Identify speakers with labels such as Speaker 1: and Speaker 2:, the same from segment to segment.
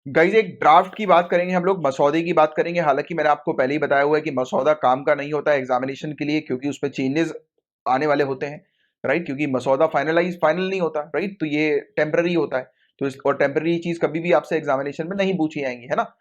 Speaker 1: Guys एक draft की बात करेंगे, हम लोग मसौदे की बात करेंगे। हालांकि मैंने आपको पहले ही बताया हुआ है कि मसौदा काम का नहीं होता है एग्जामिनेशन के लिए, क्योंकि उसमें चेंजेस आने वाले होते हैं, राइट। क्योंकि मसौदा फाइनल नहीं होता, राइट। तो ये टेम्पररी होता है। तो और टेम्पररी चीज कभी भी आपसे एग्जामिनेशन में नहीं पूछी जाएंगी, है ना।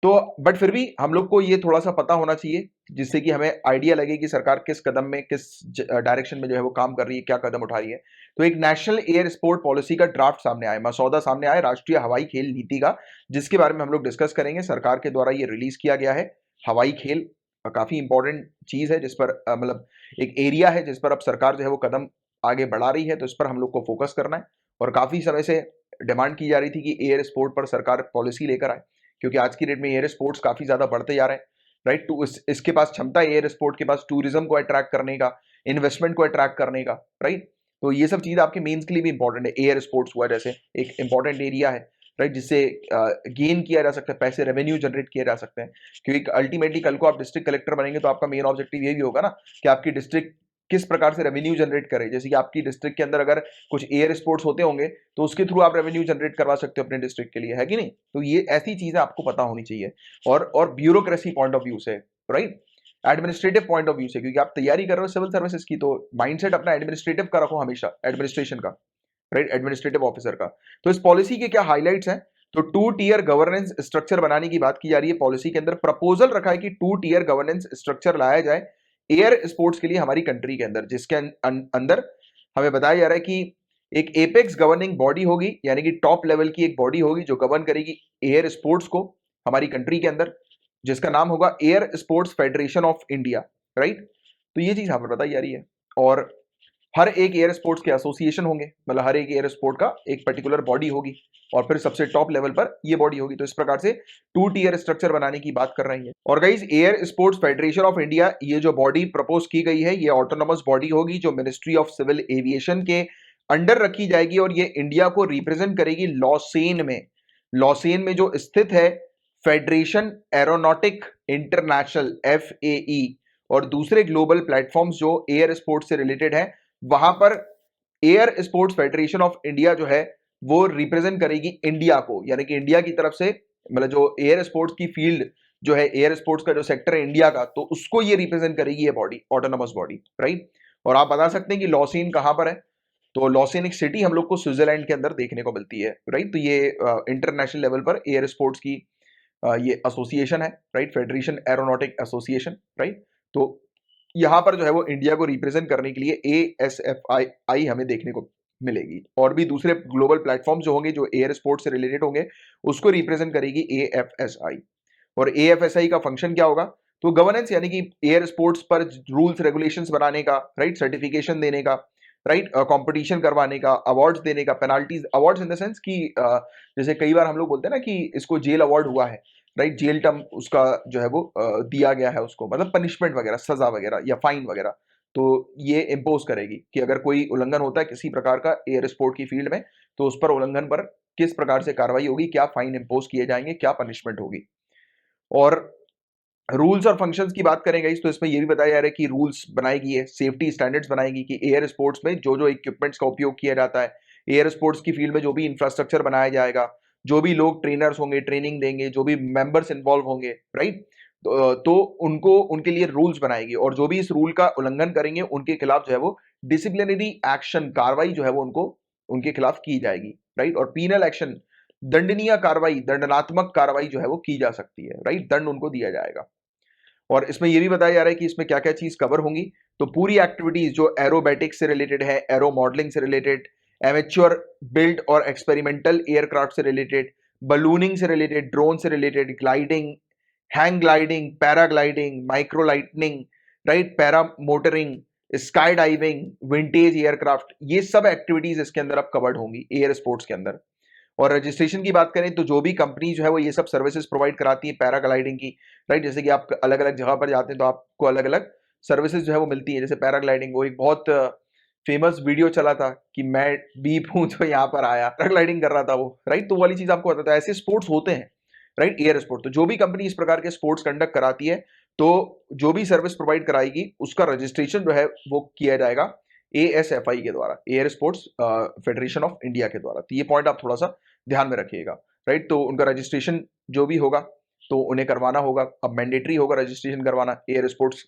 Speaker 1: तो बट फिर भी हम लोग को ये थोड़ा सा पता होना चाहिए, जिससे कि हमें आइडिया लगे कि सरकार किस कदम में, किस डायरेक्शन में जो है वो काम कर रही है, क्या कदम उठा रही है। तो एक नेशनल एयर स्पोर्ट पॉलिसी का ड्राफ्ट सामने आया, मसौदा सामने आया राष्ट्रीय हवाई खेल नीति का, जिसके बारे में हम लोग डिस्कस करेंगे। सरकार के द्वारा ये रिलीज किया गया है। हवाई खेल काफी इंपॉर्टेंट चीज है, जिस पर मतलब एक एरिया है जिस पर अब सरकार जो है वो कदम आगे बढ़ा रही है। तो इस पर हम लोग को फोकस करना है। और काफी समय से डिमांड की जा रही थी कि एयर स्पोर्ट पर सरकार पॉलिसी लेकर आए, क्योंकि आज की डेट में एयर स्पोर्ट्स काफी ज्यादा बढ़ते जा रहे हैं, राइट। तो इसके पास क्षमता है, एयर स्पोर्ट के पास टूरिज्म को अट्रैक्ट करने का, इन्वेस्टमेंट को अट्रैक्ट करने का, राइट। तो ये सब चीज आपके मेंस के लिए भी इंपॉर्टेंट है। एयर स्पोर्ट्स हुआ जैसे एक इंपॉर्टेंट एरिया है, राइट, जिससे गेन किया जा सकता है, पैसे रेवेन्यू जनरेट किए जा सकते हैं। क्योंकि अल्टीमेटली कल को आप डिस्ट्रिक्ट कलेक्टर बनेंगे तो आपका मेन ऑब्जेक्टिव यही होगा ना, कि आपकी डिस्ट्रिक्ट किस प्रकार से रेवेन्यू जनरेट करे। जैसे कि आपकी डिस्ट्रिक्ट के अंदर अगर कुछ एयर स्पोर्ट्स होते होंगे तो उसके थ्रू आप रेवेन्यू जनरेट करवा सकते हो अपने डिस्ट्रिक्ट के लिए, है कि नहीं। तो ये ऐसी चीजें आपको पता होनी चाहिए। और ब्यूरोक्रेसी पॉइंट ऑफ व्यू से, right, administrative point of view से, क्योंकि आप तैयारी कर रहे हो सिविल सर्विसेज की, तो माइंडसेट अपना एडमिनिस्ट्रेटिव का रखो हमेशा, एडमिनिस्ट्रेशन का, राइट, एडमिनिस्ट्रेटिव ऑफिसर का। तो इस पॉलिसी के क्या हाइलाइट्स हैं। तो 2 टियर गवर्नेंस स्ट्रक्चर बनाने की बात की जा रही है। पॉलिसी के अंदर प्रपोजल रखा है कि 2 टियर गवर्नेंस स्ट्रक्चर लाया जाए एयर स्पोर्ट्स के लिए हमारी कंट्री के अंदर, जिसके अंदर हमें बताया जा रहा है कि एक एपेक्स गवर्निंग बॉडी होगी, यानी कि टॉप लेवल की एक बॉडी होगी जो गवर्न करेगी एयर स्पोर्ट्स को हमारी कंट्री के अंदर, जिसका नाम होगा air sports federation of India, right. तो ये चीज यहां पर बताई जा रही है। और हर एक एयर स्पोर्ट्स के एसोसिएशन होंगे, मतलब हर एक एयर स्पोर्ट का एक पर्टिकुलर बॉडी होगी, और फिर सबसे टॉप लेवल पर ये बॉडी होगी। तो इस प्रकार से 2 टियर स्ट्रक्चर बनाने की बात कर रही है। और guys air sports federation of India, ये जो बॉडी प्रपोज की गई है, ये ऑटोनोमस बॉडी होगी जो मिनिस्ट्री ऑफ सिविल एविएशन के अंडर रखी जाएगी, और ये इंडिया को रिप्रेजेंट करेगी लॉसेन में। लॉसेन में जो स्थित है फेडरेशन एरोनॉटिक इंटरनेशनल, FAE, और दूसरे ग्लोबल प्लेटफॉर्म्स जो एयर स्पोर्ट्स से रिलेटेड है, वहां पर air sports federation of India जो है वो रिप्रेजेंट करेगी इंडिया को, यानी कि इंडिया की तरफ से, मतलब जो एयर स्पोर्ट्स की फील्ड जो है, एयर स्पोर्ट्स का जो सेक्टर है इंडिया का, तो उसको ये रिप्रेजेंट करेगी ये बॉडी, ऑटोनोमस बॉडी, राइट। और आप बता सकते हैं कि लॉसीन कहां पर है। तो लॉसेन एक सिटी हम लोग को स्विट्जरलैंड के अंदर देखने को मिलती है, राइट। तो ये इंटरनेशनल लेवल पर एयर स्पोर्ट्स की ये एसोसिएशन है, right, federation aeronautic association, right. तो यहां पर जो है वो इंडिया को रिप्रेजेंट करने के लिए ASFI हमें देखने को मिलेगी। और भी दूसरे ग्लोबल प्लेटफॉर्म जो होंगे जो एयर स्पोर्ट्स से रिलेटेड होंगे, उसको रिप्रेजेंट करेगी AFSI। और AFSI का फंक्शन क्या होगा। तो गवर्नेंस, यानी कि एयर स्पोर्ट्स पर रूल्स रेगुलेशंस बनाने का, राइट, सर्टिफिकेशन देने का, राइट, कंपटीशन करवाने का, अवार्ड्स देने का, penalties, awards in the sense कि जैसे कई बार हम लोग बोलते हैं ना कि इसको जेल अवार्ड हुआ है, राइट, जेल टर्म उसका जो है वो दिया गया है उसको, मतलब पनिशमेंट वगैरह, सजा वगैरह या फाइन वगैरह। तो ये इम्पोज करेगी कि अगर कोई उल्लंघन होता है किसी प्रकार का एयर स्पोर्ट की फील्ड में, तो उस पर उल्लंघन पर किस प्रकार से कार्रवाई होगी, क्या फाइन इम्पोज किए जाएंगे, क्या पनिशमेंट होगी। और रूल्स और फंक्शंस की बात करेंगे तो इसमें यह भी बताया जा रहा है कि रूल्स बनाएगी, है सेफ्टी स्टैंडर्ड्स बनाएगी कि एयर स्पोर्ट्स में जो जो इक्विपमेंट्स का उपयोग किया जाता है, एयर स्पोर्ट्स की फील्ड में जो भी इंफ्रास्ट्रक्चर बनाया जाएगा, जो भी लोग ट्रेनर्स होंगे ट्रेनिंग देंगे, जो भी मेंबर्स इन्वॉल्व होंगे, राइट, तो उनको उनके लिए रूल्स बनाएगी। और जो भी इस रूल का उल्लंघन करेंगे उनके खिलाफ जो है वो डिसिप्लिनरी एक्शन, कार्रवाई जो है वो उनको उनके खिलाफ की जाएगी, राइट। और पीनल एक्शन, दंडनीय कार्रवाई, दंडनात्मक कार्रवाई जो है वो की जा सकती है, राइट, दंड उनको दिया जाएगा। और इसमें यह भी बताया जा रहा है कि इसमें क्या क्या चीज कवर होंगी। तो पूरी एक्टिविटीज जो एरोबैटिक्स से रिलेटेड है, एरो मॉडलिंग से रिलेटेड, एमेच्योर बिल्ड और एक्सपेरिमेंटल एयरक्राफ्ट से रिलेटेड, बलूनिंग से रिलेटेड, ड्रोन से related, gliding, hang gliding, paragliding, micro lightning, right, para motoring, sky diving, vintage aircraft, ये सब एक्टिविटीज इसके अंदर अब कवर्ड होंगी एयर स्पोर्ट्स के अंदर। और रजिस्ट्रेशन की बात करें तो जो भी कंपनी जो है वो ये सब सर्विसेज प्रोवाइड कराती है पैराग्लाइडिंग की, राइट, जैसे कि आप अलग अलग जगह पर जाते हैं तो आपको अलग अलग सर्विसेज जो है वो मिलती है। जैसे पैराग्लाइडिंग, वो एक बहुत फेमस वीडियो चला था कि मैं बीप हूं जो यहाँ पर आया, पैराग्लाइडिंग कर रहा था वो, राइट। तो वो वाली चीज आपको बताता है, ऐसे स्पोर्ट्स होते हैं, राइट, एयर स्पोर्ट। तो जो भी कंपनी इस प्रकार के स्पोर्ट्स कंडक्ट कराती है, तो जो भी सर्विस प्रोवाइड कराएगी उसका रजिस्ट्रेशन जो है वो किया जाएगा ASFI के द्वारा, air sports federation of India के द्वारा। तो ये पॉइंट आप थोड़ा सा ध्यान में रखिएगा, राइट। तो उनका रजिस्ट्रेशन जो भी होगा तो उन्हें करवाना होगा। अब मैंडेटरी होगा रजिस्ट्रेशन करवाना एयर स्पोर्ट्स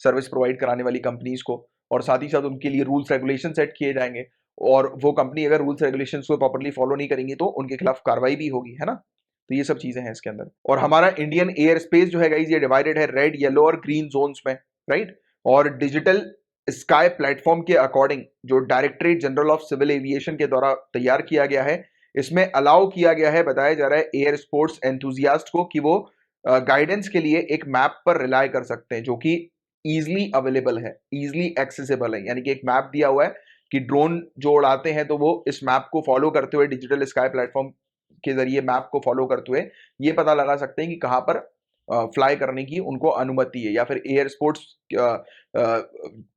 Speaker 1: सर्विस प्रोवाइड कराने वाली कंपनीज को, और साथ ही साथ उनके लिए रूल्स रेगुलेशन सेट किए जाएंगे, और वो कंपनी अगर रूल्स रेगुलेशंस को प्रॉपर्ली फॉलो नहीं करेंगी तो उनके खिलाफ कार्रवाई भी होगी, है ना। तो ये सब चीजें हैं इसके अंदर। और हमारा इंडियन एयर स्पेस जो है गाइस, ये डिवाइडेड है रेड, येलो और ग्रीन जोन्स में, राइट। और डिजिटल स्काई प्लेटफॉर्म के अकॉर्डिंग जो directorate general of civil aviation के द्वारा तैयार किया गया है, इसमें अलाउ किया गया है, बताया जा रहा है एयर स्पोर्ट्स एंथुजियास्ट को कि वो गाइडेंस के लिए एक मैप पर रिलाय कर सकते हैं जो कि इजीली अवेलेबल है, इजीली एक्सेसिबल है। यानी कि एक मैप दिया हुआ है कि ड्रोन जो उड़ाते हैं तो वो इस मैप को फॉलो करते हुए, डिजिटल स्काई प्लेटफॉर्म के जरिए मैप को फॉलो करते हुए ये पता लगा सकते हैं कि कहां पर फ्लाई करने की उनको अनुमति है, या फिर एयर स्पोर्ट्स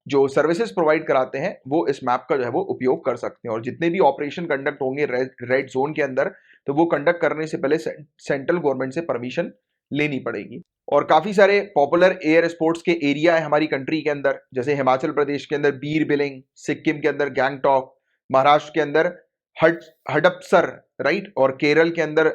Speaker 1: जो सर्विसेज प्रोवाइड कराते हैं वो इस मैप का जो है वो उपयोग कर सकते हैं। और जितने भी ऑपरेशन कंडक्ट होंगे रेड जोन के अंदर, तो वो कंडक्ट करने से पहले सेंट्रल गवर्नमेंट से परमिशन लेनी पड़ेगी। और काफी सारे पॉपुलर एयर स्पोर्ट्स के एरिया है हमारी कंट्री के अंदर, जैसे हिमाचल प्रदेश के अंदर बीर बिलिंग, सिक्किम के अंदर गैंगटॉक, महाराष्ट्र के अंदर हडपसर, राइट, और केरल के अंदर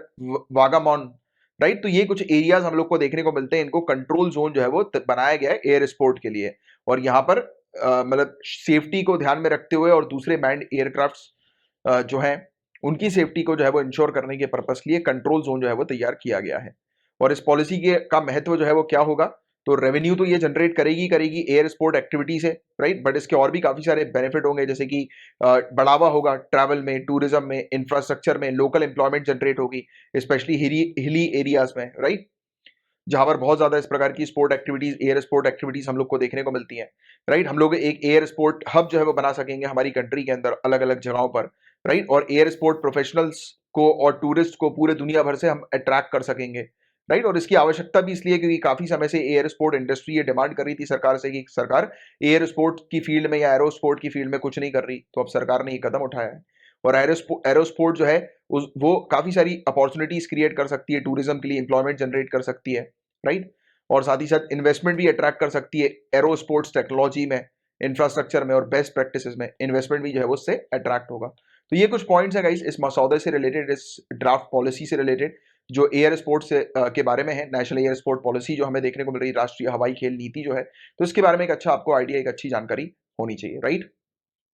Speaker 1: वागामॉन, राइट। तो ये कुछ एरियाज हम लोग को देखने को मिलते हैं, इनको कंट्रोल जोन जो है वो बनाया गया है एयर स्पोर्ट के लिए। और यहाँ पर मतलब सेफ्टी को ध्यान में रखते हुए और दूसरे मैंड एयरक्राफ्ट जो हैं उनकी सेफ्टी को जो है वो इंश्योर करने के पर्पस के लिए कंट्रोल जोन जो है वो तैयार किया गया है। और इस पॉलिसी के का महत्व जो है वो क्या होगा, तो रेवेन्यू तो ये जनरेट करेगी एयर स्पोर्ट एक्टिविटी से, राइट। बट इसके और भी काफी सारे बेनिफिट होंगे, जैसे कि बढ़ावा होगा ट्रैवल में, टूरिज्म में, इंफ्रास्ट्रक्चर में, लोकल एम्प्लॉयमेंट जनरेट होगी, स्पेशली हिली एरियाज में, राइट, जहां पर बहुत ज्यादा इस प्रकार की sport activities, air sport activities हम लोग को देखने को मिलती हैं, राइट। हम लोग एक एयर स्पोर्ट हब जो है वो बना सकेंगे हमारी कंट्री के अंदर अलग अलग जगहों पर, राइट। और एयर स्पोर्ट प्रोफेशनल्स को और टूरिस्ट को पूरे दुनिया भर से हम अट्रैक्ट कर सकेंगे, राइट। और इसकी आवश्यकता भी इसलिए क्योंकि काफी समय से एयर स्पोर्ट इंडस्ट्री ये डिमांड कर रही थी सरकार से कि सरकार एयर स्पोर्ट की फील्ड में या एरो स्पोर्ट की फील्ड में कुछ नहीं कर रही, तो अब सरकार ने ये कदम उठाया है। और एरोस्पोर्ट जो है वो काफी सारी अपॉर्चुनिटीज क्रिएट कर सकती है, टूरिज्म के लिए एम्प्लॉयमेंट जनरेट कर सकती है, राइट। और साथ ही साथ इन्वेस्टमेंट भी अट्रैक्ट कर सकती है एरो स्पोर्ट्स टेक्नोलॉजी में, इंफ्रास्ट्रक्चर में और बेस्ट प्रैक्टिसेस में इन्वेस्टमेंट भी जो है वो उससे अट्रैक्ट होगा। तो ये कुछ पॉइंट्स है गाइस इस मसौदे से रिलेटेड, इस ड्राफ्ट पॉलिसी से रिलेटेड जो एयर स्पोर्ट्स के बारे में है, नेशनल एयर स्पोर्ट पॉलिसी जो हमें देखने को मिल रही है, राष्ट्रीय हवाई खेल नीति जो है, तो इसके बारे में एक अच्छा आपको आइडिया, एक अच्छी जानकारी होनी चाहिए, राइट।